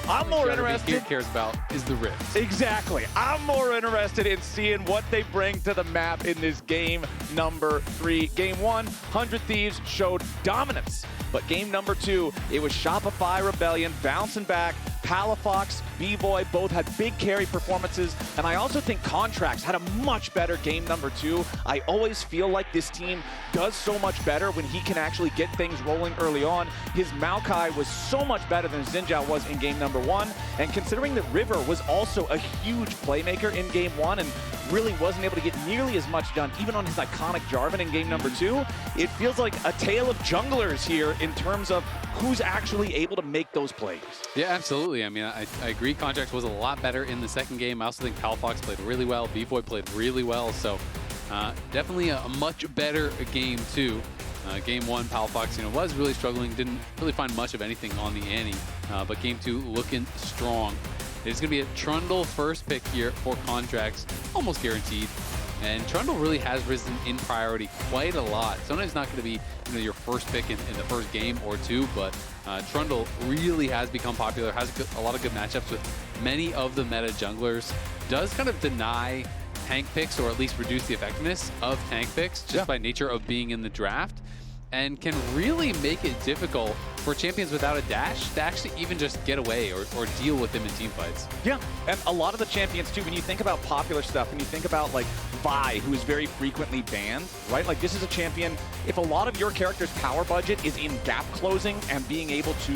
I'm more interested. Cares about is the rift. Exactly. I'm more interested in seeing what they bring to the map in this game number 3. Game 1, 100 Thieves showed dominance. But game number 2, it was Shopify Rebellion bouncing back. Palafox, Bvoy both had big carry performances, and I also think Contractz had a much better game number 2. I always feel like this team does so much better when he can actually get things rolling early on. His Maokai was so much better than Xinjiao was in game number 1, and considering that River was also a huge playmaker in game 1 and really wasn't able to get nearly as much done, even on his iconic Jarvan in game number 2, it feels like a tale of junglers here in terms of who's actually able to make those plays. Yeah, absolutely. I mean, I agree Contractz was a lot better in the second game. I also think Palafox played really well. Bvoy played really well. So definitely a much better game 2. Game 1, Palafox, was really struggling. Didn't really find much of anything on the Annie. But game 2 looking strong. It's going to be a Trundle first pick here for Contractz, almost guaranteed. And Trundle really has risen in priority quite a lot. Sometimes it's not going to be your first pick in the first game or 2, but Trundle really has become popular, has a lot of good matchups with many of the meta junglers, does kind of deny tank picks or at least reduce the effectiveness of tank picks just by nature of being in the draft, and can really make it difficult for champions without a dash to actually even just get away or deal with them in team fights. Yeah, and a lot of the champions too, when you think about popular stuff, when you think about like Vi, who is very frequently banned, right? Like this is a champion, if a lot of your character's power budget is in gap closing and being able to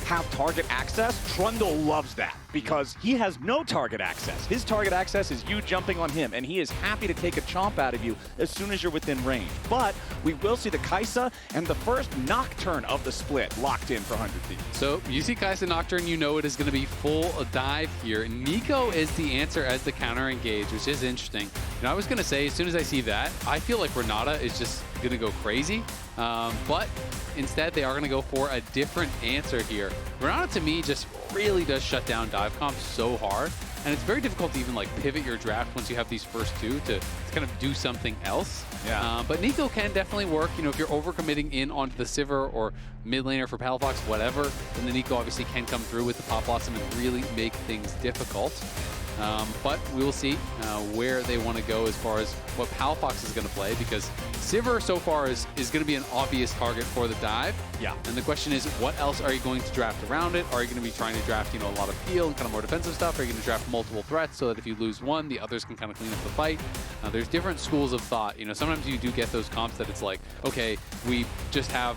have target access, Trundle loves that because he has no target access. His target access is you jumping on him, and he is happy to take a chomp out of you as soon as you're within range. But we will see the Kai'Sa and the first Nocturne of the split locked in for 100 Thieves. So you see Kai'Sa Nocturne, you know it is going to be full dive here. Neeko is the answer as the counter engage, which is interesting. I was going to say, as soon as I see that, I feel like Renata is just going to go crazy. But instead, they are going to go for a different answer here. Renata, to me, just really does shut down dive comp so hard. And it's very difficult to even like pivot your draft once you have these first 2 to kind of do something else. Yeah. But Neeko can definitely work. If you're overcommitting in onto the Sivir or mid laner for Palafox, whatever, then the Neeko obviously can come through with the Pop Blossom and really make things difficult. But we will see where they want to go as far as what Palafox is going to play, because Sivir so far is going to be an obvious target for the dive. Yeah. And the question is, what else are you going to draft around it? Are you going to be trying to draft, a lot of peel and kind of more defensive stuff? Are you going to draft multiple threats so that if you lose one, the others can kind of clean up the fight? There's different schools of thought. Sometimes you do get those comps that it's like, okay, we just have,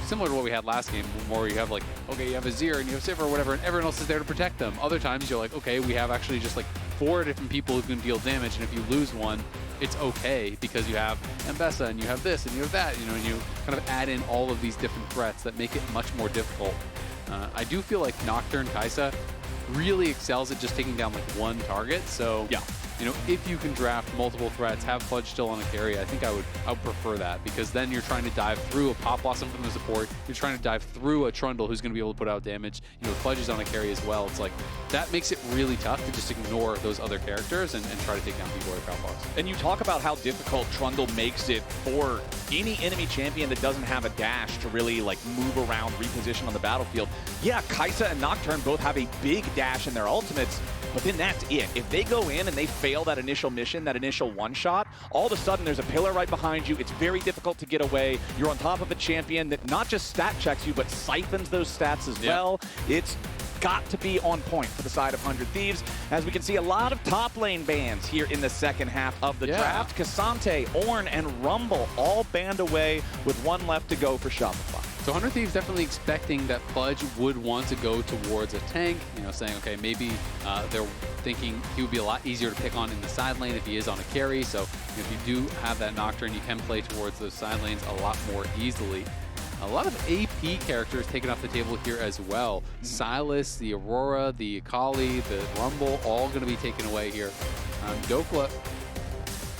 similar to what we had last game, where you have like, okay, you have Azir and you have Sivir or whatever, and everyone else is there to protect them. Other times you're like, okay, we have actually just like 4 different people who can deal damage, and if you lose one, it's okay because you have Mbessa and you have this and you have that, and you kind of add in all of these different threats that make it much more difficult. I do feel like Nocturne Kai'Sa really excels at just taking down like one target. So yeah, if you can draft multiple threats, have Fudge still on a carry, I think I would prefer that, because then you're trying to dive through a Pop Blossom from the support. You're trying to dive through a Trundle who's going to be able to put out damage. Fudge is on a carry as well. It's like that makes it really tough to just ignore those other characters and try to take down Bvoy or Palafox. And you talk about how difficult Trundle makes it for any enemy champion that doesn't have a dash to really like move around, reposition on the battlefield. Yeah, Kai'Sa and Nocturne both have a big dash in their ultimates, but then that's it. If they go in and they fail that initial mission, that initial one-shot, all of a sudden there's a pillar right behind you. It's very difficult to get away. You're on top of a champion that not just stat checks you, but siphons those stats as well. It's got to be on point for the side of 100 Thieves, as we can see a lot of top lane bans here in the second half of the draft. K'Sante, Ornn, and Rumble all banned away with 1 left to go for Shopify. So 100 Thieves definitely expecting that Fudge would want to go towards a tank, saying, okay, maybe they're thinking he would be a lot easier to pick on in the side lane if he is on a carry. So if you do have that Nocturne, you can play towards those side lanes a lot more easily. A lot of AP characters taken off the table here as well. Sylas, the Aurora, the Akali, the Rumble, all going to be taken away here. Dhokla,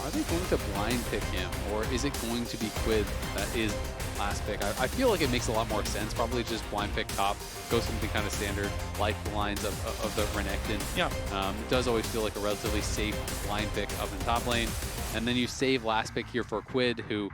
are they going to blind pick him, or is it going to be Quid that is last pick? I feel like it makes a lot more sense. Probably just blind pick top, go something kind of standard, like the lines of the Renekton. Yeah. It does always feel like a relatively safe blind pick up in top lane. And then you save last pick here for Quid, who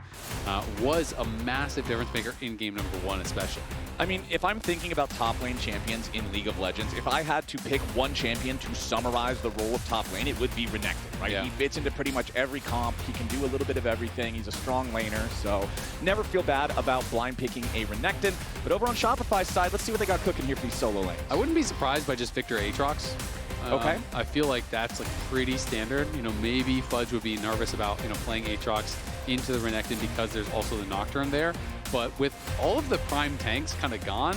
was a massive difference maker in game number 1 especially. I mean, if I'm thinking about top lane champions in League of Legends, if I had to pick one champion to summarize the role of top lane, it would be Renekton, right? Yeah. He fits into pretty much every comp. He can do a little bit of everything. He's a strong laner, so never feel bad about blind picking a Renekton. But over on Shopify's side, let's see what they got cooking here for these solo lanes. I wouldn't be surprised by just Viktor Aatrox. Okay. I feel like that's like pretty standard. You know, maybe Fudge would be nervous about, playing Aatrox into the Renekton because there's also the Nocturne there. But with all of the prime tanks kind of gone,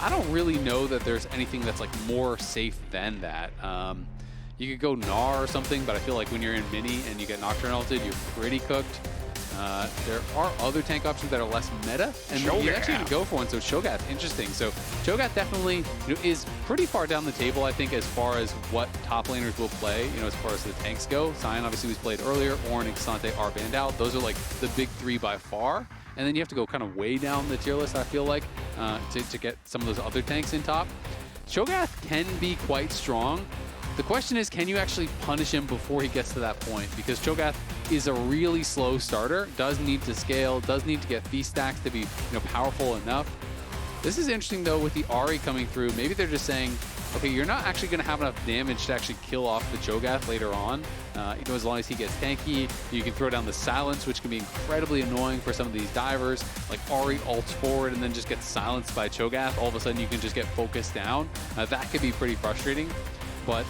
I don't really know that there's anything that's like more safe than that. You could go Gnar or something, but I feel like when you're in mini and you get Nocturne ulted, you're pretty cooked. There are other tank options that are less meta, and you actually can go for one. So Cho'Gath, interesting. So Cho'Gath definitely is pretty far down the table, I think, as far as what top laners will play, as far as the tanks go. Sion obviously was played earlier. Ornn and Xante are banned out. Those are like the big three by far. And then you have to go kind of way down the tier list, I feel like, to get some of those other tanks in top. Cho'Gath can be quite strong. The question is, can you actually punish him before he gets to that point? Because Cho'Gath is a really slow starter, does need to scale, does need to get feast stacks to be powerful enough. This is interesting, though, with the Ahri coming through. Maybe they're just saying, okay, you're not actually going to have enough damage to actually kill off the Cho'Gath later on. As long as he gets tanky, you can throw down the silence, which can be incredibly annoying for some of these divers. Like Ahri ults forward and then just gets silenced by Cho'Gath. All of a sudden, you can just get focused down. That could be pretty frustrating. But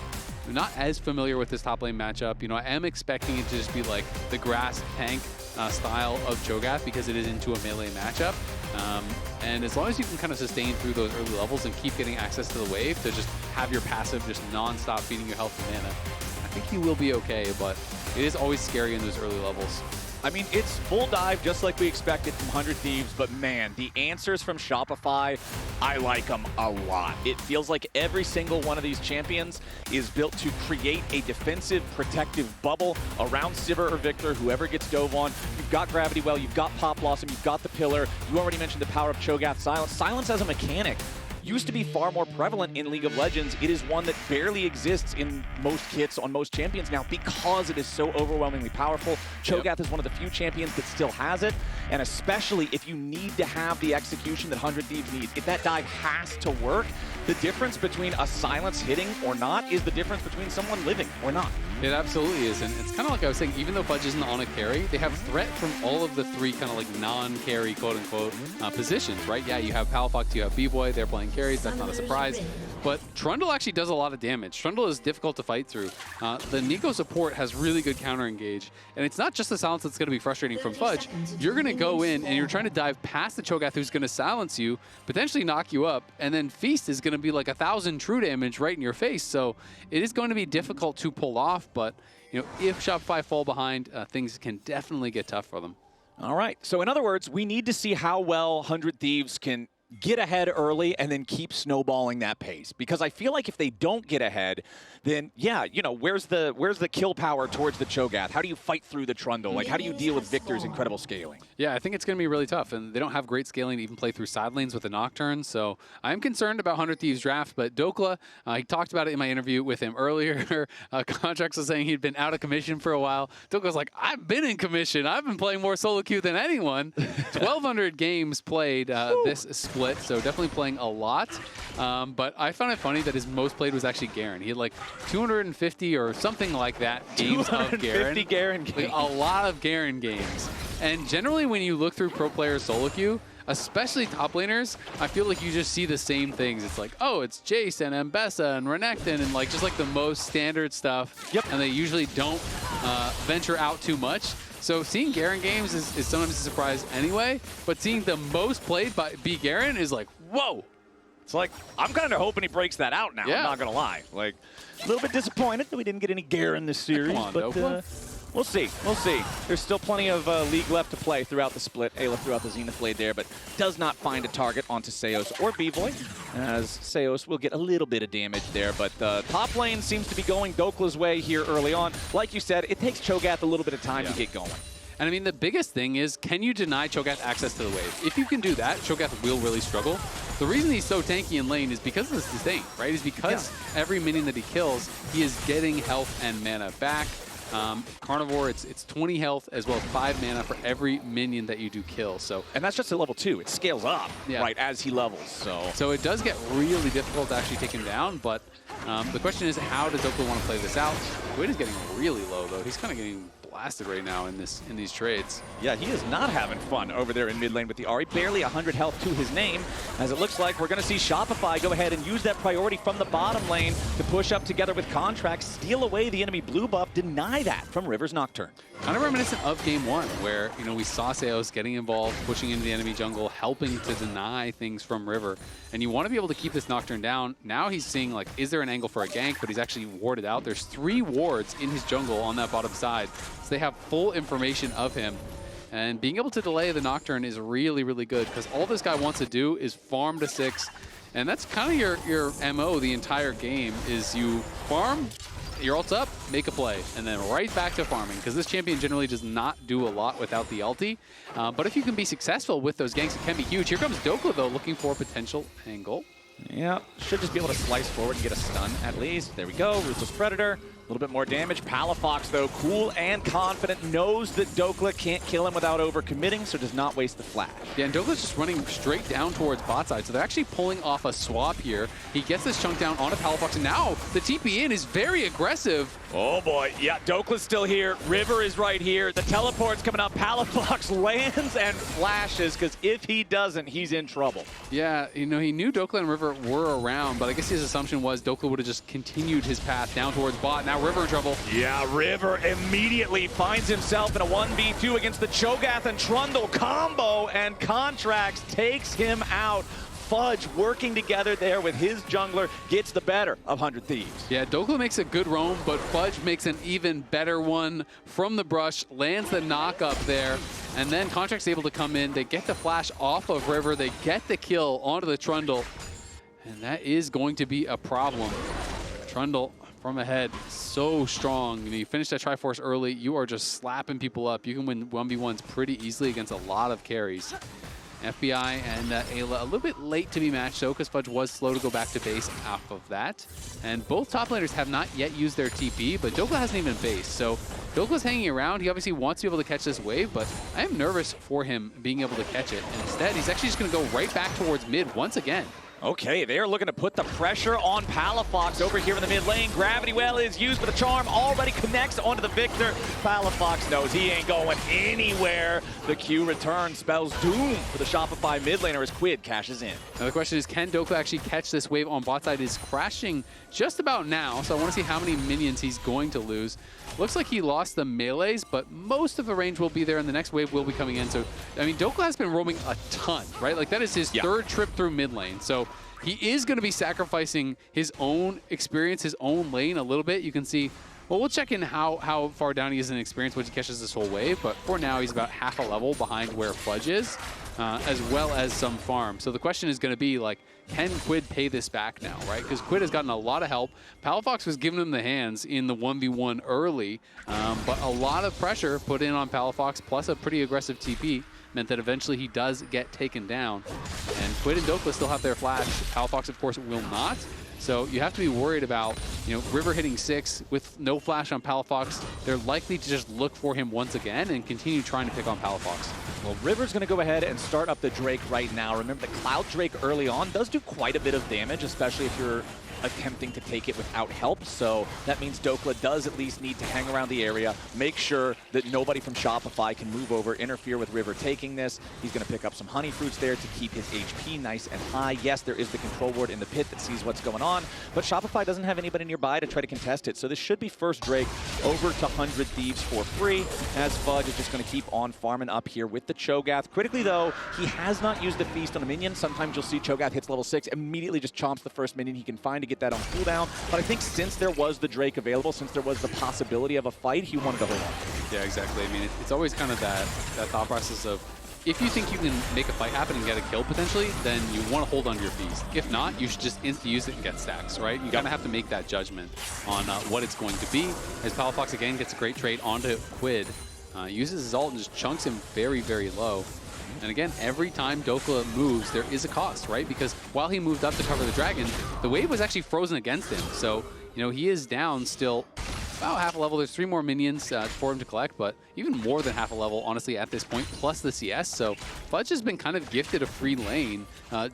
I'm not as familiar with this top lane matchup. I am expecting it to just be like the grass tank style of Cho'Gath because it is into a melee matchup. And as long as you can kind of sustain through those early levels and keep getting access to the wave to just have your passive just non-stop feeding your health and mana, I think you will be okay, but it is always scary in those early levels. I mean, it's full dive just like we expected from 100 Thieves, but man, the answers from Shopify, I like them a lot. It feels like every single one of these champions is built to create a defensive, protective bubble around Sivir or Viktor, whoever gets dove on. You've got Gravity Well, you've got Pop Blossom, you've got the Pillar. You already mentioned the power of Cho'Gath Silence. Silence as a mechanic used to be far more prevalent in League of Legends. It is one that barely exists in most kits on most champions now because it is so overwhelmingly powerful. Cho'Gath is one of the few champions that still has it, and especially if you need to have the execution that 100 Thieves needs. If that dive has to work, the difference between a silence hitting or not is the difference between someone living or not. It absolutely is, and it's kind of like I was saying, even though Fudge isn't on a carry, they have threat from all of the three kind of like non-carry, quote-unquote, positions, right? Yeah, you have Palafox, you have Bvoy, they're playing carries, that's not a surprise. But Trundle actually does a lot of damage. Trundle is difficult to fight through. The Neeko support has really good counter engage, and it's not just the silence that's going to be frustrating from Fudge. You're going to go in and you're trying to dive past the Cho'Gath who's going to silence you, potentially knock you up, and then Feast is going to be like 1,000 true damage right in your face. So it is going to be difficult to pull off, but if Shopify fall behind, things can definitely get tough for them. All right. So in other words, we need to see how well 100 Thieves can get ahead early and then keep snowballing that pace. Because I feel like if they don't get ahead, then yeah, where's the kill power towards the Cho'Gath? How do you fight through the Trundle? Like, how do you deal with Viktor's incredible scaling? Yeah, I think it's going to be really tough, and they don't have great scaling to even play through side lanes with the Nocturne, so I'm concerned about 100 Thieves draft, but Dhokla, he talked about it in my interview with him earlier. Contractz was saying he'd been out of commission for a while. Dhokla's like, I've been in commission. I've been playing more solo queue than anyone. 1,200 games played this split, so definitely playing a lot. But I found it funny that his most played was actually Garen. He had like 250 or something like that games of Garen. 250 Garen games. A lot of Garen games. And generally when you look through pro players solo queue, especially top laners, I feel like you just see the same things. It's like, oh, it's Jace and Mbessa and Renekton and like just like the most standard stuff. Yep. And they usually don't venture out too much. So seeing Garen games is sometimes a surprise anyway, but seeing the most played by Garen is like, whoa. It's like, I'm kind of hoping he breaks that out now, Yeah. I'm not going to lie. Like, a little bit disappointed that we didn't get any Garen this series, Come on, but Dhokla. we'll see. We'll see. There's still plenty of league left to play throughout the split. Eyla throughout the Zenith Blade there, but does not find a target onto Seos or Bvoy, as Seos will get a little bit of damage there, but top lane seems to be going Dhokla's way here early on. Like you said, it takes Cho'Gath a little bit of time to get going. And I mean, the biggest thing is, can you deny Cho'Gath access to the wave? If you can do that, Cho'Gath will really struggle. The reason he's so tanky in lane is because of this thing, right? Is because every minion that he kills, he is getting health and mana back. Carnivore, it's 20 health as well as 5 mana for every minion that you do kill. So, and that's just at level 2. It scales up, yeah, right, as he levels. So it does get really difficult to actually take him down, but the question is, how does Dhokla want to play this out? Quid is getting really low, though. He's kind of getting blasted right now in these trades. Yeah, he is not having fun over there in mid lane with the Ahri. Barely 100 health to his name, as it looks like we're going to see Shopify go ahead and use that priority from the bottom lane to push up together with Contractz, steal away the enemy blue buff, deny that from River's Nocturne. Kind of reminiscent of Game 1, where we saw Seos getting involved, pushing into the enemy jungle, helping to deny things from River. And you want to be able to keep this Nocturne down. Now he's seeing, like, is there an angle for a gank? But he's actually warded out. There's 3 wards in his jungle on that bottom side. So they have full information of him. And being able to delay the Nocturne is really, really good, because all this guy wants to do is farm to 6. And that's kind of your MO the entire game, is you farm, your ult's up, make a play, and then right back to farming, because this champion generally does not do a lot without the ulti. But if you can be successful with those ganks, it can be huge. Here comes Dhokla, though, looking for a potential angle. Yeah, should just be able to slice forward and get a stun at least. There we go, Ruthless Predator. A little bit more damage. Palafox, though, cool and confident, knows that Dhokla can't kill him without overcommitting, so does not waste the flash. Yeah, and Dokla's just running straight down towards bot side, so they're actually pulling off a swap here. He gets this chunk down onto Palafox, and now the TP in is very aggressive. Oh boy, yeah, Dokla's still here. River is right here. The teleport's coming up. Palafox lands and flashes, because if he doesn't, he's in trouble. Yeah, he knew Dhokla and River were around, but I guess his assumption was Dhokla would have just continued his path down towards bot. Now River in trouble. Yeah, River immediately finds himself in a 1v2 against the Cho'Gath and Trundle combo, and Contractz takes him out. Fudge working together there with his jungler gets the better of 100 Thieves. Yeah, Dhokla makes a good roam, but Fudge makes an even better one from the brush, lands the knock up there, and then Contractz able to come in. They get the flash off of River, they get the kill onto the Trundle, and that is going to be a problem. Trundle from ahead, so strong. You finish that Triforce early, you are just slapping people up. You can win 1v1s pretty easily against a lot of carries. FBI and Eyla a little bit late to be matched, though, because Fudge was slow to go back to base off of that. And both top laners have not yet used their TP, but Dhokla hasn't even based. So Dokla's hanging around. He obviously wants to be able to catch this wave, but I am nervous for him being able to catch it. And instead, he's actually just going to go right back towards mid once again. Okay, they're looking to put the pressure on Palafox over here in the mid lane. Gravity Well is used, but the charm already connects onto the Viktor. Palafox knows he ain't going anywhere. The Q return spells doom for the Shopify mid laner as Quid cashes in. Now the question is, can Dhokla actually catch this wave on bot side? Is crashing just about now, so I want to see how many minions he's going to lose. Looks like he lost the melees, but most of the range will be there, and the next wave will be coming in. So, I mean, Dhokla has been roaming a ton, right? Like, that is his third trip through mid lane. So he is going to be sacrificing his own experience, his own lane a little bit. You can see, well, we'll check in how far down he is in experience once he catches this whole wave, but for now, he's about half a level behind where Fudge is, as well as some farm. So the question is going to be, like, can Quid pay this back now, right? Because Quid has gotten a lot of help. Palafox was giving him the hands in the 1v1 early, but a lot of pressure put in on Palafox, plus a pretty aggressive TP, meant that eventually he does get taken down. And Quid and Dhokla still have their flash. Palafox, of course, will not. So you have to be worried about, River hitting 6 with no flash on Palafox. They're likely to just look for him once again and continue trying to pick on Palafox. Well, River's going to go ahead and start up the Drake right now. Remember, the Cloud Drake early on does do quite a bit of damage, especially if you're attempting to take it without help. So that means Dhokla does at least need to hang around the area, make sure that nobody from Shopify can move over, interfere with River taking this. He's going to pick up some honey fruits there to keep his HP nice and high. Yes, there is the control ward in the pit that sees what's going on, but Shopify doesn't have anybody nearby to try to contest it. So this should be first Drake over to 100 Thieves for free, as Fudge is just going to keep on farming up here with the Cho'Gath. Critically, though, he has not used the Feast on a minion. Sometimes you'll see Cho'Gath hits level 6, immediately just chomps the first minion he can find to get that on cooldown. But I think since there was the Drake available, since there was the possibility of a fight, he wanted to hold on. Yeah, exactly. I mean, it's always kind of that thought process of, if you think you can make a fight happen and get a kill potentially, then you want to hold on to your Feast. If not, you should just use it and get stacks, right? You kind of have to make that judgment on what it's going to be. As Palafox again gets a great trade onto Quid, uses his ult and just chunks him very, very low. And again, every time Dhokla moves, there is a cost, right? Because while he moved up to cover the dragon, the wave was actually frozen against him. So, he is down still about half a level. There's 3 more minions for him to collect, but even more than half a level, honestly, at this point, plus the CS. So Fudge has been kind of gifted a free lane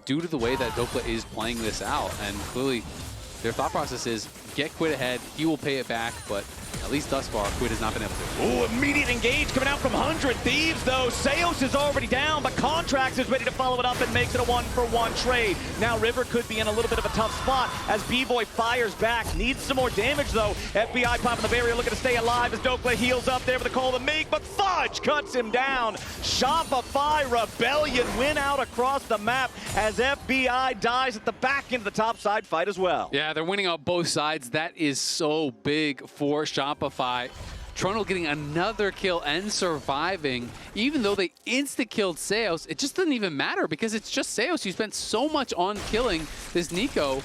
due to the way that Dhokla is playing this out. And clearly, their thought process is get Quid ahead, he will pay it back, but at least thus far, Quid has not been able to. Ooh, immediate engage coming out from 100 Thieves, though. Seos is already down, but Contractz is ready to follow it up and makes it a 1-for-1 trade. Now River could be in a little bit of a tough spot as Bvoy fires back. Needs some more damage, though. FBI popping the barrier, looking to stay alive as Dhokla heals up there with a call to make, but Fudge cuts him down. Shopify Rebellion win out across the map as FBI dies at the back end of the top side fight as well. Yeah, they're winning on both sides. That is so big for Shopify. Trundle getting another kill and surviving. Even though they insta-killed Seos, it just doesn't even matter because it's just Seos. You spent so much on killing this Neeko,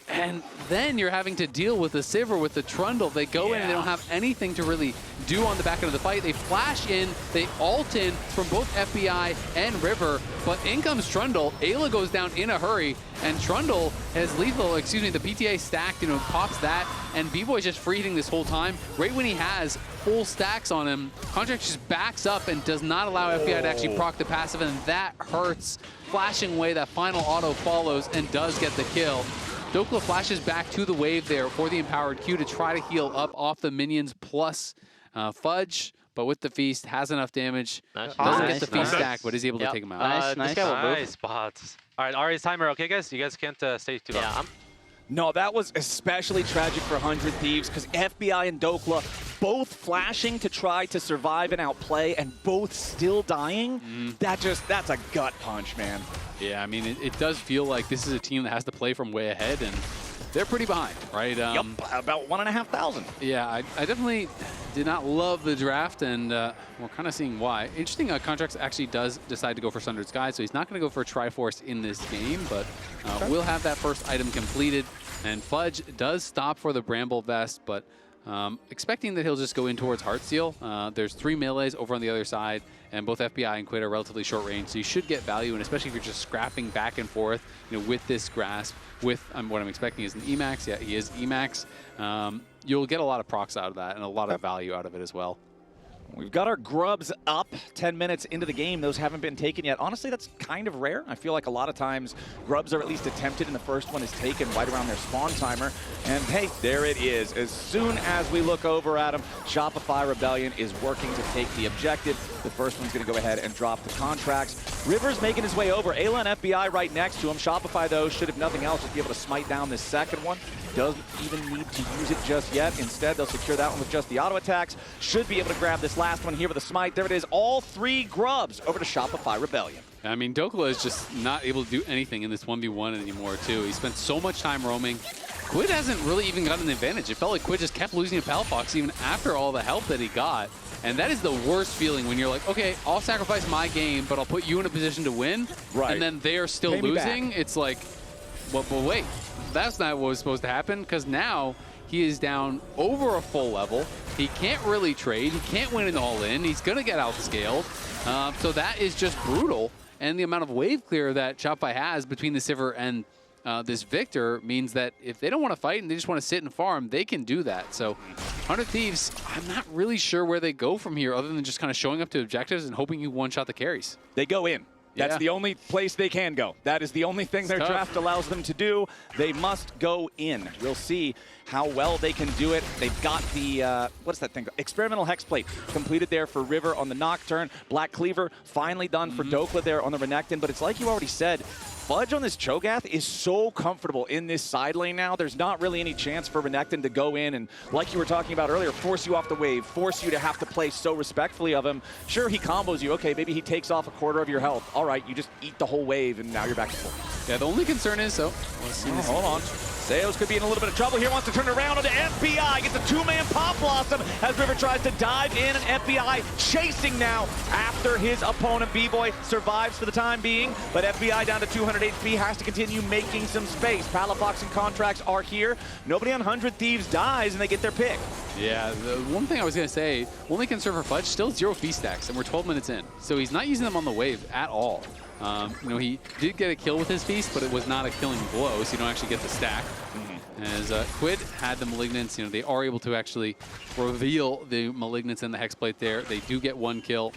and then you're having to deal with the Sivir, with the Trundle. They go in and they don't have anything to really do on the back end of the fight. They flash in, they ult in from both FBI and River, but in comes Trundle. Eyla goes down in a hurry, and Trundle has lethal, the PTA stacked, pops that, and Bvoy's just free hitting this whole time. Right when he has full stacks on him, Contractz just backs up and does not allow FBI to actually proc the passive, and that hurts. Flashing away, that final auto follows and does get the kill. Dhokla flashes back to the wave there for the empowered Q to try to heal up off the minions plus Fudge, but with the feast, has enough damage. Doesn't get the feast stack, but is able to take him out. Nice spots. All right, Ahri's timer. Okay, guys? You guys can't stay too long. Yeah, no, that was especially tragic for 100 Thieves because FBI and Dhokla both flashing to try to survive and outplay and both still dying. That's a gut punch, man. Yeah, I mean, it does feel like this is a team that has to play from way ahead, and they're pretty behind, right? Yep, about 1,500. Yeah, I definitely did not love the draft, and we're kind of seeing why. Interesting, Contractz actually does decide to go for Sundered Sky, so he's not going to go for Triforce in this game, but we'll have that first item completed. And Fudge does stop for the Bramble Vest, but expecting that he'll just go in towards Heartsteel. There's 3 melees over on the other side, and both FBI and Quid are relatively short range, so you should get value, and especially if you're just scrapping back and forth, with this grasp, with what I'm expecting is an Emax. Yeah, he is Emax. You'll get a lot of procs out of that and a lot of value out of it as well. We've got our grubs up 10 minutes into the game. Those haven't been taken yet. Honestly, that's kind of rare. I feel like a lot of times grubs are at least attempted and the first one is taken right around their spawn timer. And hey, there it is. As soon as we look over at them, Shopify Rebellion is working to take the objective. The first one's going to go ahead and drop the Contractz. River's making his way over. Eyla and FBI right next to him. Shopify, though, should, if nothing else, just be able to smite down this second one. Doesn't even need to use it just yet. Instead, they'll secure that one with just the auto attacks. Should be able to grab this last one here with a smite. There it is. All 3 grubs over to Shopify Rebellion. I mean, Dhokla is just not able to do anything in this 1v1 anymore, too. He spent so much time roaming. Quid hasn't really even gotten an advantage. It felt like Quid just kept losing to Palafox even after all the help that he got. And that is the worst feeling when you're like, okay, I'll sacrifice my game, but I'll put you in a position to win. Right. And then they are still losing. It's like, well, but wait, that's not what was supposed to happen, because now he is down over a full level. He can't really trade. He can't win an all-in. He's going to get outscaled. So that is just brutal. And the amount of wave clear that Shopify has between the Sivir and this Viktor means that if they don't want to fight and they just want to sit and farm, they can do that. So 100 Thieves, I'm not really sure where they go from here other than just kind of showing up to objectives and hoping you one-shot the carries. They go in. That's the only place they can go. That is the only thing their draft allows them to do. They must go in. We'll see how well they can do it. They've got the, what's that thing? Experimental Hexplate completed there for River on the Nocturne. Black Cleaver finally done for Dhokla there on the Renekton. But it's like you already said, Fudge on this Cho'Gath is so comfortable in this side lane now. There's not really any chance for Renekton to go in and, like you were talking about earlier, force you off the wave, force you to have to play so respectfully of him. Sure, he combos you. Okay, maybe he takes off a quarter of your health. All right, you just eat the whole wave, and now you're back to full. Yeah, the only concern is, let's see this. Hold on. Seos could be in a little bit of trouble here. Wants to turn around onto FBI. Gets a 2-man Pop Blossom as River tries to dive in, and FBI chasing now after his opponent. Bvoy survives for the time being, but FBI down to 200 HP has to continue making some space. Palafox and Contractz are here. Nobody on 100 Thieves dies, and they get their pick. Yeah, the one thing I was going to say, only concern for Fudge, still 0 feast stacks, and we're 12 minutes in. So he's not using them on the wave at all. He did get a kill with his feast, but it was not a killing blow, so you don't actually get the stack. As Quid had the Malignants, they are able to actually reveal the Malignants and the Hexblade there. They do get 1 kill,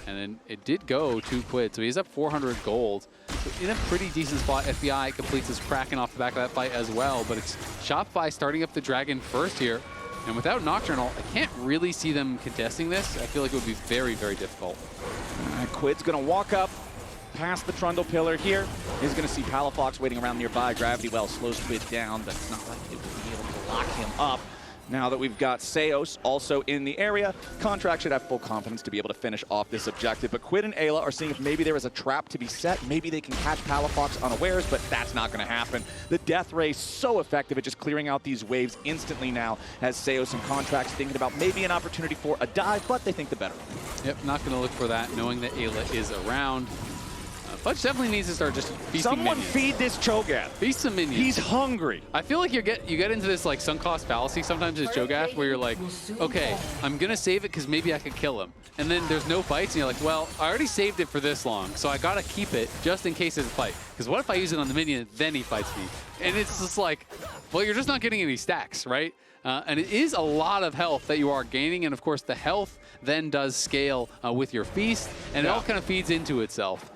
and then it did go to Quid, so he's up 400 gold. So in a pretty decent spot. FBI completes his Kraken off the back of that fight as well, but it's Shopify starting up the Dragon first here, and without Nocturnal, I can't really see them contesting this. I feel like it would be very, very difficult. Quid's going to walk up past the Trundle pillar here. He's going to see Palafox waiting around nearby. Gravity Well slows Quid down, but it's not like it will be able to lock him up. Now that we've got Seos also in the area, Contractz should have full confidence to be able to finish off this objective. But Quid and Eyla are seeing if maybe there is a trap to be set. Maybe they can catch Palafox unawares, but that's not going to happen. The Death Ray so effective at just clearing out these waves instantly now, as Seos and Contractz thinking about maybe an opportunity for a dive, but they think the better. Yep, not going to look for that, knowing that Eyla is around. Fudge definitely needs to start just feasting Someone minions. Feed this Cho'Gath. Feast some minions. He's hungry. I feel like you get into this like sunk cost fallacy sometimes as Cho'Gath, where you're like, okay, I'm gonna save it because maybe I could kill him, and then there's no fights, and you're like, well, I already saved it for this long, so I gotta keep it just in case there's a fight. Because what if I use it on the minion, then he fights me? And it's just like, well, you're just not getting any stacks, right? And it is a lot of health that you are gaining, and of course the health then does scale with your feast, and it all kind of feeds into itself.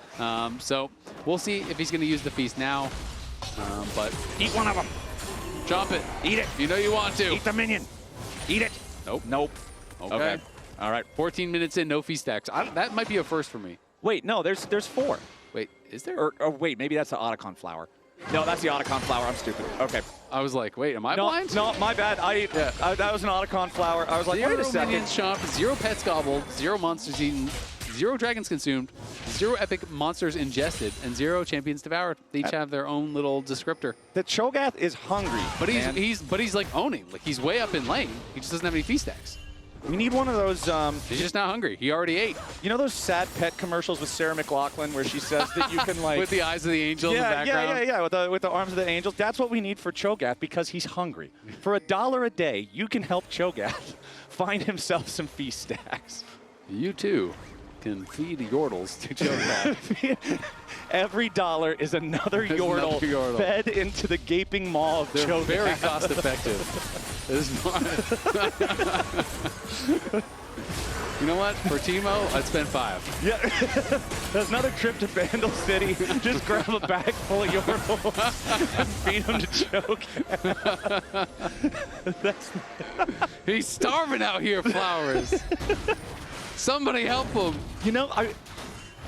So we'll see if he's going to use the feast now, but eat one of them. Chomp it. Eat it. You know you want to. Eat the minion. Eat it. Nope. Nope. Okay. All right. 14 minutes in, no feast stacks. That might be a first for me. Wait, no, there's 4. Wait, is there? Or wait, maybe that's the Otacon flower. No, that's the Otacon flower. I'm stupid. Okay. I was like, wait, am I blind? No, my bad. That was an Otacon flower. I was like, wait a second. Minions chomped, 0 pets gobbled, 0 monsters eaten, 0 dragons consumed, 0 epic monsters ingested, and 0 champions devoured. They each have their own little descriptor. The Cho'Gath is hungry, but he's like owning. Like he's way up in lane. He just doesn't have any feast stacks. We need one of those. He's just not hungry. He already ate. You know those sad pet commercials with Sarah McLachlan where she says that you can like with the eyes of the angel in the background. Yeah. With the arms of the angels. That's what we need for Cho'Gath because he's hungry. For $1 a day, you can help Cho'Gath find himself some feast stacks. You too can feed yordles to Cho'Gath. Every $1 is another yordle fed into the gaping maw of Cho'Gath. They're very cost effective. You know what? For Teemo, I'd spend 5. Yeah. There's another trip to Vandal City. Just grab a bag full of yordles and feed them to Cho'Gath. He's starving out here, Flowers. Somebody help him. You know,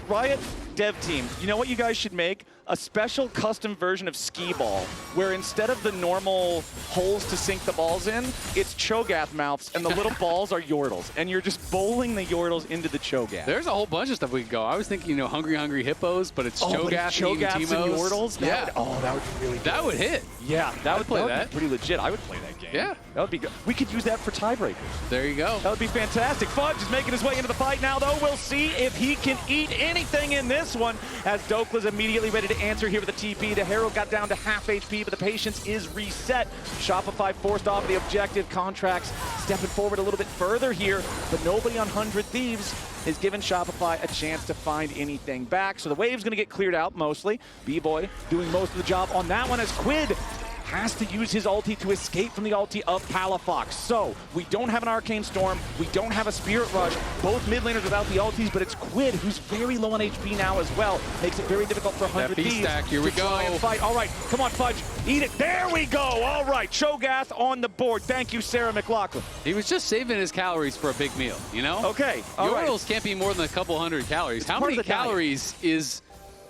Riot dev team, you know what you guys should make? A special custom version of skee ball, where instead of the normal holes to sink the balls in, it's Cho'Gath mouths, and the little balls are yordles, and you're just bowling the yordles into the Cho'Gath. There's a whole bunch of stuff we could go. I was thinking, Hungry Hippos, but it's Cho'Gath and yordles. Yeah. That would be really good. That would hit. Yeah, that would play that. Be pretty legit. I would play that game. Yeah. That would be good. We could use that for tiebreakers. There you go. That would be fantastic. Fudge is making his way into the fight now, though. We'll see if he can eat anything in this one, as Dhokla's immediately ready to answer here with a TP. The Herald got down to half HP, but the patience is reset. Shopify forced off the objective. Contractz stepping forward a little bit further here, but nobody on 100 Thieves is giving Shopify a chance to find anything back. So the wave's going to get cleared out mostly. Bvoy doing most of the job on that one, as Quid has to use his ulti to escape from the ulti of Palafox. So we don't have an Arcane Storm, we don't have a Spirit Rush, both mid laners without the ultis, but it's Quid who's very low on HP now as well. Makes it very difficult for 100 Thieves stack, here we to try and fight. All right, come on, Fudge, eat it. There we go. All right, Cho'Gath on the board. Thank you, Sarah McLachlan. He was just saving his calories for a big meal, you know? Okay, all right. Yordles can't be more than a couple hundred calories. How many calories is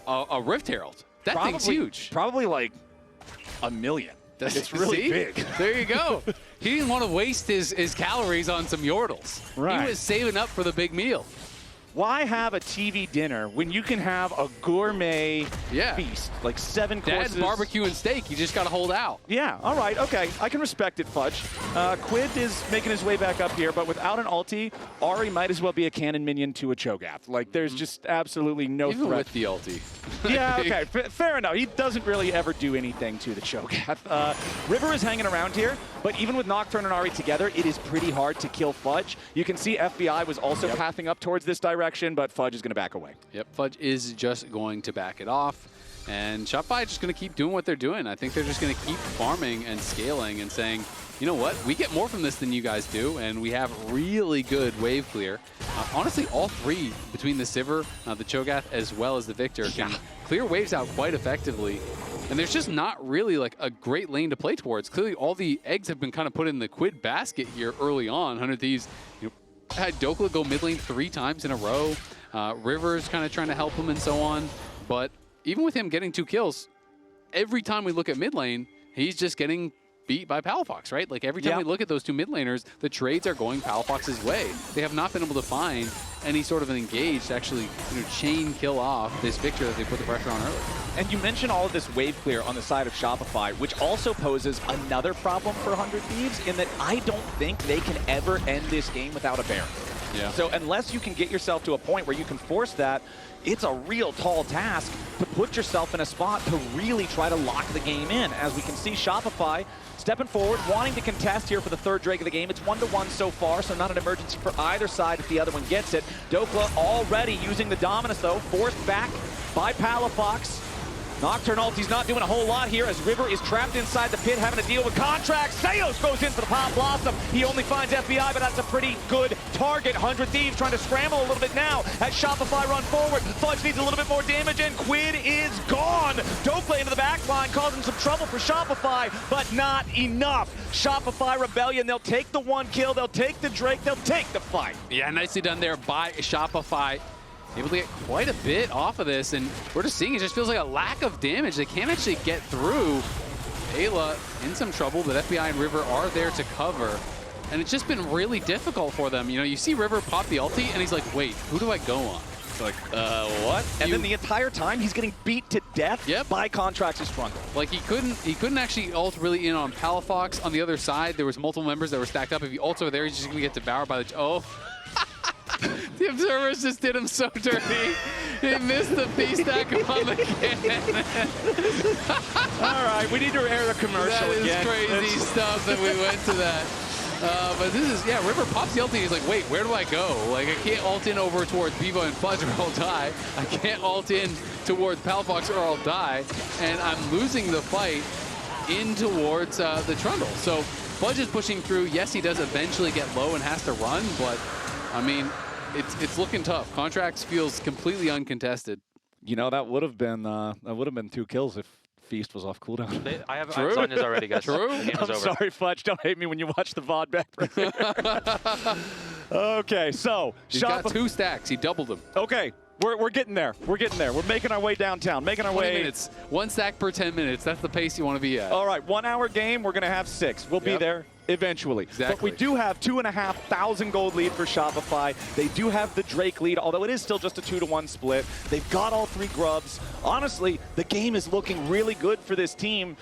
a Rift Herald? That thing's huge. Probably like 1 million. It's really big. There you go. He didn't want to waste his calories on some Yordles. Right. He was saving up for the big meal. Why have a TV dinner when you can have a gourmet feast, like 7 courses? Dad's barbecue and steak. You just got to hold out. Yeah, all right, okay. I can respect it, Fudge. Quid is making his way back up here, but without an ulti, Ahri might as well be a cannon minion to a Cho'Gath. Like, there's just absolutely no Even threat. with the ulti. Yeah, okay, fair enough. He doesn't really ever do anything to the Cho'Gath. River is hanging around here, but even with Nocturne and Ahri together, it is pretty hard to kill Fudge. You can see FBI was also pathing up towards this direction, but Fudge is going to back away. Yep, Fudge is just going to back it off. And Shopify just going to keep doing what they're doing. I think they're just going to keep farming and scaling and saying, you know what, we get more from this than you guys do, and we have really good wave clear. Honestly, all three, between the Sivir, the Cho'Gath, as well as the Viktor, can clear waves out quite effectively. And there's just not really like a great lane to play towards. Clearly, all the eggs have been kind of put in the Quid basket here early on. 100 Thieves had Dhokla go mid lane 3 times in a row. River's kind of trying to help him and so on. But even with him getting 2 kills, every time we look at mid lane, he's just getting beat by Palafox, right? Like every time we look at those 2 mid laners, the trades are going Palafox's way. They have not been able to find any sort of an engage to actually chain kill off this Viktor that they put the pressure on early. And you mentioned all of this wave clear on the side of Shopify, which also poses another problem for 100 Thieves in that I don't think they can ever end this game without a bear. Yeah. So unless you can get yourself to a point where you can force that, it's a real tall task to put yourself in a spot to really try to lock the game in. As we can see, Shopify stepping forward, wanting to contest here for the 3rd Drake of the game. It's 1-1 so far, so not an emergency for either side if the other one gets it. Dhokla already using the dominance, though, forced back by Palafox. Nocturne ulti's not doing a whole lot here as River is trapped inside the pit having to deal with Contractz. Sayos goes in for the Pop Blossom. He only finds FBI, but that's a pretty good target. 100 Thieves trying to scramble a little bit now as Shopify run forward. Fudge needs a little bit more damage and Quid is gone. Dhokla into the back line causing some trouble for Shopify, but not enough. Shopify Rebellion, they'll take the 1 kill, they'll take the Drake, they'll take the fight. Yeah, nicely done there by Shopify. Able to get quite a bit off of this, and we're just seeing it just feels like a lack of damage. They can't actually get through. Ayla in some trouble, but FBI and River are there to cover. And it's just been really difficult for them. You know, you see River pop the ulti, and he's like, wait, who do I go on? It's like, what? And then the entire time, he's getting beat to death by Contractz' Trundle. Like, he couldn't actually ult really in on Palafox. On the other side, there was multiple members that were stacked up. If he ults over there, he's just going to get devoured by the... The observers just did him so dirty. He missed the P-stack on the cannon. All right, we need to air the commercial again. That is crazy stuff that we went to that. But this is, River pops the ulti. He's like, wait, where do I go? Like, I can't ult in over towards Bvoy and Fudge or I'll die. I can't ult in towards Palafox or I'll die. And I'm losing the fight in towards the Trundle. So Fudge is pushing through. Yes, he does eventually get low and has to run, but I mean, it's looking tough. Contractz feels completely uncontested. You know, that would have been 2 kills if Feast was off cooldown. I have Sonya's already, guys. True. The game is I'm over. sorry, Fudge. Don't hate me when you watch the VOD back. Okay, so He's got 2 stacks. He doubled them. Okay, we're getting there. We're getting there. We're making our way downtown. Making our 20 way. minutes. 1 stack per 10 minutes. That's the pace you want to be at. All right, 1 hour game. We're gonna have 6. We'll be there eventually. Exactly. But we do have 2,500 gold lead for Shopify. They do have the Drake lead, although it is still just a 2-1 split. They've got all 3 grubs. Honestly, the game is looking really good for this team,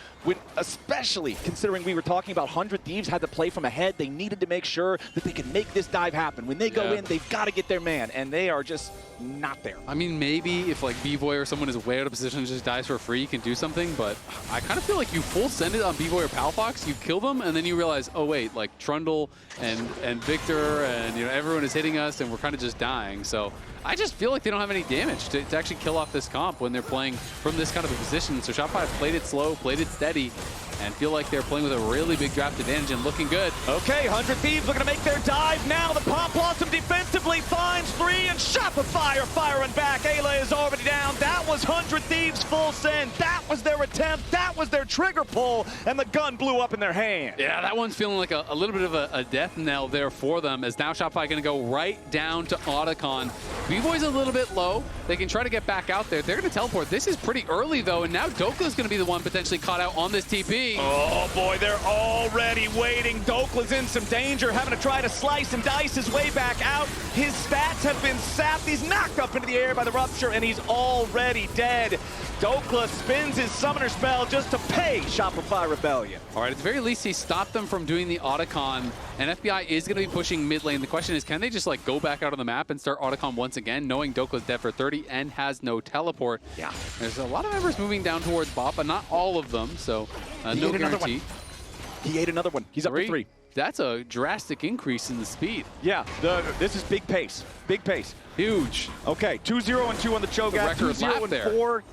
especially considering we were talking about 100 Thieves had to play from ahead. They needed to make sure that they could make this dive happen. When they go in, they've got to get their man, and they are just not there. I mean, maybe if like Bvoy or someone is way out of position and just dies for free, you can do something, but I kind of feel like you full send it on Bvoy or Palafox, you kill them, and then you realize, oh wait, like Trundle and Viktor and everyone is hitting us and we're kind of just dying. So I just feel like they don't have any damage to actually kill off this comp when they're playing from this kind of a position. So Shopify played it slow, played it steady, and feel like they're playing with a really big draft advantage and looking good. Okay, 100 Thieves looking to make their dive now. The Pop Blossom defensively finds 3, and Shopify are firing back. Eyla is already down. That was 100 Thieves full send. That was their attempt. That was their trigger pull, and the gun blew up in their hand. Yeah, that one's feeling like a little bit of a death knell there for them, as now Shopify going to go right down to Otacon. Bvoy's a little bit low. They can try to get back out there. They're going to teleport. This is pretty early, though, and now Dhokla's going to be the one potentially caught out on this TP. Oh boy, they're already waiting. Dhokla's in some danger, having to try to slice and dice his way back out. His stats have been sapped. He's knocked up into the air by the rupture, and he's already dead. Dhokla spins his summoner spell just to pay Shopify Rebellion. All right, at the very least, he stopped them from doing the Otacon, and FBI is going to be pushing mid lane. The question is, can they just like go back out on the map and start Otacon once again, knowing Dhokla's dead for 30 and has no teleport? Yeah. There's a lot of members moving down towards bot, but not all of them, so no guarantee. He ate another one. He's up to 3. That's a drastic increase in the speed. Yeah, this is big pace. Big pace. Huge. Okay, 2-0 and 2 on the Cho'Gath. 2-0 and 4.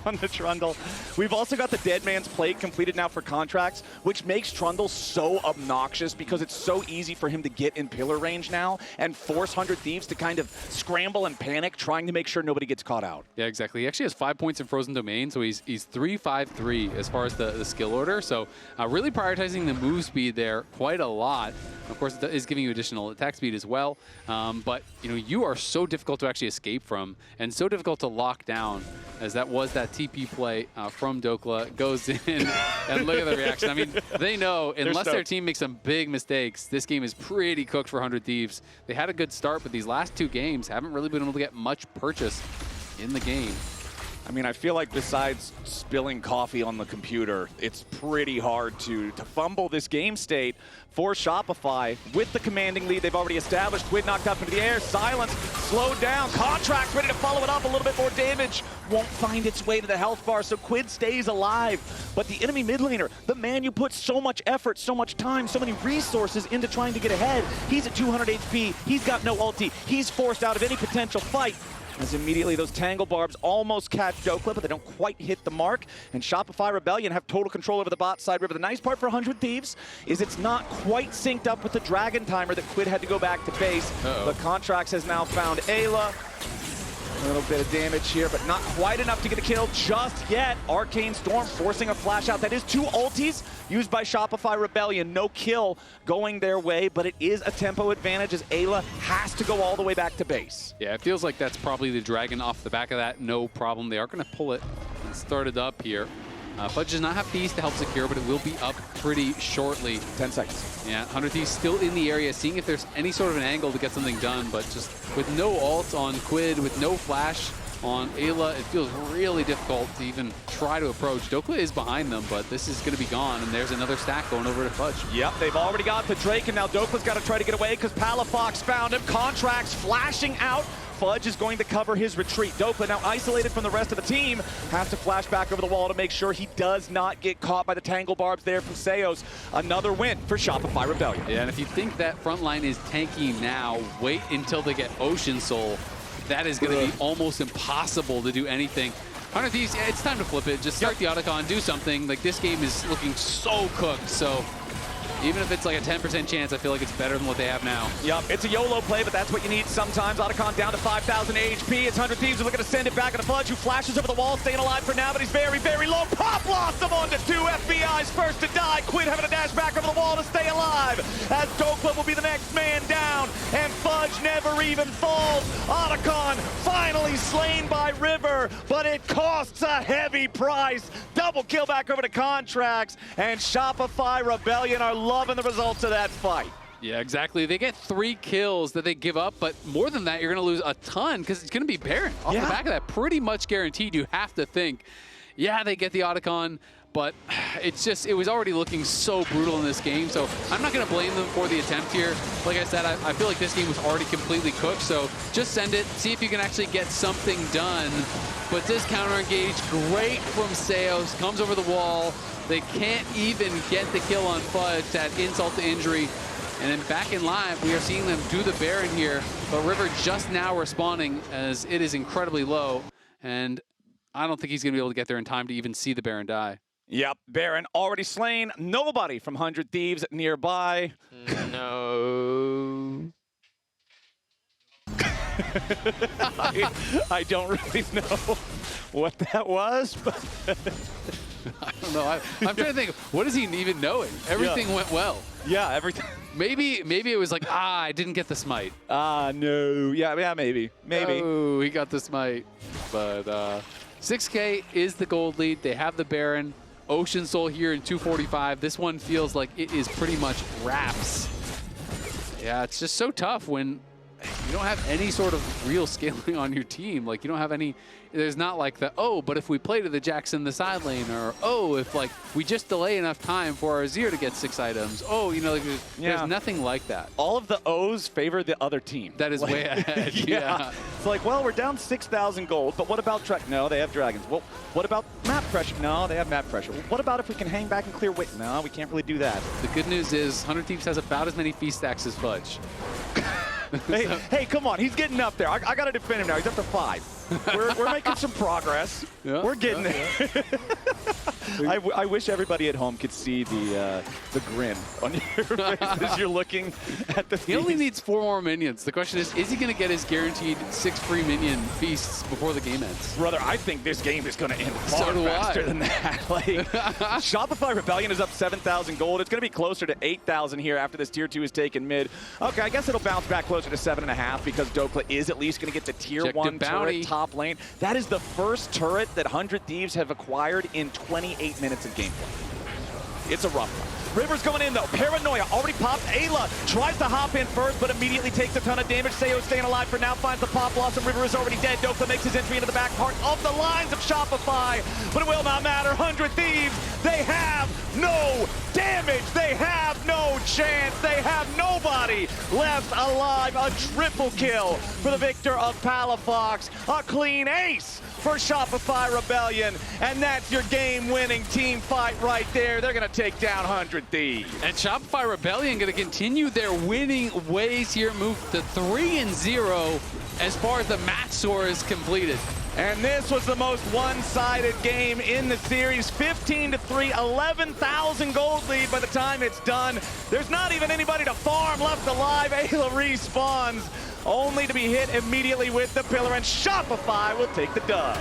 on the Trundle. We've also got the Dead Man's Plate completed now for Contractz, which makes Trundle so obnoxious because it's so easy for him to get in pillar range now and force 100 Thieves to kind of scramble and panic, trying to make sure nobody gets caught out. Yeah, exactly. He actually has 5 points in Frozen Domain, so he's 3-5-3 as far as the skill order. So really prioritizing the move speed there quite a lot. Of course, it is giving you additional attack speed as well. But you are so difficult to actually escape from, and so difficult to lock down, as that was that TP play from Dhokla. Goes in, and look at the reaction. I mean, they know, unless their team makes some big mistakes, this game is pretty cooked for 100 Thieves. They had a good start, but these last 2 games haven't really been able to get much purchase in the game. I mean, I feel like besides spilling coffee on the computer, it's pretty hard to fumble this game state for Shopify. With the commanding lead they've already established, Quid knocked up into the air, silence, slowed down, Contractz ready to follow it up, a little bit more damage. Won't find its way to the health bar, so Quid stays alive. But the enemy mid laner, the man you put so much effort, so much time, so many resources into trying to get ahead, he's at 200 HP, he's got no ulti, he's forced out of any potential fight. As immediately those Tangle Barbs almost catch Dhokla, but they don't quite hit the mark. And Shopify Rebellion have total control over the bot side river. The nice part for 100 Thieves is it's not quite synced up with the Dragon timer that Quid had to go back to base. But Contractz has now found Eyla. A little bit of damage here, but not quite enough to get a kill just yet. Arcane Storm forcing a flash out. That is 2 ultis used by Shopify Rebellion. No kill going their way, but it is a tempo advantage as Eyla has to go all the way back to base. Yeah, it feels like that's probably the Dragon off the back of that. No problem. They are going to pull it and start it up here. Fudge does not have Thieves to help secure, but it will be up pretty shortly. 10 seconds. Yeah, 100 Thieves still in the area, seeing if there's any sort of an angle to get something done, but just with no ult on Quid, with no flash on Eyla, it feels really difficult to even try to approach. Dhokla is behind them, but this is going to be gone, and there's another stack going over to Fudge. Yep, they've already got the Drake, and now Dhokla's got to try to get away because Palafox found him. Contractz flashing out. Fudge is going to cover his retreat. Dhokla, now isolated from the rest of the team, has to flash back over the wall to make sure he does not get caught by the Tangle Barbs there from Seos. Another win for Shopify Rebellion. Yeah, and if you think that front line is tanky now, wait until they get Ocean Soul. That is going to be almost impossible to do anything. 100 Thieves, yeah, it's time to flip it. Just start the Otacon, do something. Like, this game is looking so cooked, so even if it's like a 10% chance, I feel like it's better than what they have now. Yep, it's a YOLO play, but that's what you need sometimes. Otacon down to 5,000 HP. It's 100 Thieves are looking to send it back to Fudge, who flashes over the wall, staying alive for now, but he's very, very low. Pop Blossom onto 2 FBI's first to die. Quid having to dash back over the wall to stay alive, as Dhokla will be the next man down, and Fudge never even falls. Otacon finally slain by River, but it costs a heavy price. Double kill back over to Contractz, and Shopify Rebellion are loving the results of that fight. Yeah, exactly. They get 3 kills that they give up, but more than that, you're going to lose a ton because it's going to be Baron. Off the back of that, pretty much guaranteed. You have to think, yeah, they get the Otacon, but it was already looking so brutal in this game, so I'm not going to blame them for the attempt here. Like I said, I feel like this game was already completely cooked, so just send it, see if you can actually get something done. But this counter engage, great from Seos, comes over the wall. They can't even get the kill on Fudge, that insult to injury. And then back in live, we are seeing them do the Baron here, but River just now responding as it is incredibly low. And I don't think he's going to be able to get there in time to even see the Baron die. Yep, Baron already slain. Nobody from 100 Thieves nearby. No. I don't really know what that was, but I don't know. I'm trying to think, what is he even knowing? Everything went well. Yeah, everything. Maybe it was like, I didn't get the smite. No. Yeah, maybe. Oh, he got the smite. But 6K is the gold lead. They have the Baron. Ocean Soul here in 245. This one feels like it is pretty much wraps. Yeah, it's just so tough when you don't have any sort of real scaling on your team. Like, you don't have any, there's not like the, oh, but if we play to the Jackson the side lane, or, oh, if like we just delay enough time for our Azir to get 6 items. Oh, you know, like, there's nothing like that. All of the O's favor the other team. That is way ahead. Yeah. It's like, well, we're down 6,000 gold, but what about No, they have dragons. Well, what about map pressure? No, they have map pressure. Well, what about if we can hang back and clear wit? No, we can't really do that. The good news is 100 Thieves has about as many feast stacks as Fudge. Hey, come on. He's getting up there. I got to defend him now. He's up to 5. We're making some progress. Yeah, We're getting yeah, there. I wish everybody at home could see the grin on your face as you're looking at the He only Thieves. needs 4 more minions. The question is he going to get his guaranteed 6 free minion feasts before the game ends? Brother, I think this game is going to end So far do faster I. than that. Like, Shopify Rebellion is up 7,000 gold. It's going to be closer to 8,000 here after this tier 2 is taken mid. Okay, I guess it'll bounce back closer to 7.5 because Dhokla is at least going to get the tier Check the 1 bounty. turret top lane. That is the first turret that 100 Thieves have acquired in 28 minutes of gameplay. It's a rough one. River's going in, though. Paranoia already popped. Ayla tries to hop in first, but immediately takes a ton of damage. Seo's staying alive for now, finds the pop loss, and River is already dead. Dhokla makes his entry into the back part of the lines of Shopify, but it will not matter. 100 Thieves, they have no damage. They have no chance. They have nobody left alive. A triple kill for the Viktor of Palafox. A clean ace for Shopify Rebellion, and that's your game-winning team fight right there. They're going to take down 100 Thieves. And Shopify Rebellion going to continue their winning ways here, move to 3-0 as far as the match score is completed. And this was the most one-sided game in the series. 15-3, 11,000 gold lead by the time it's done. There's not even anybody to farm left alive. Eyla respawns, only to be hit immediately with the pillar, and Shopify will take the dub.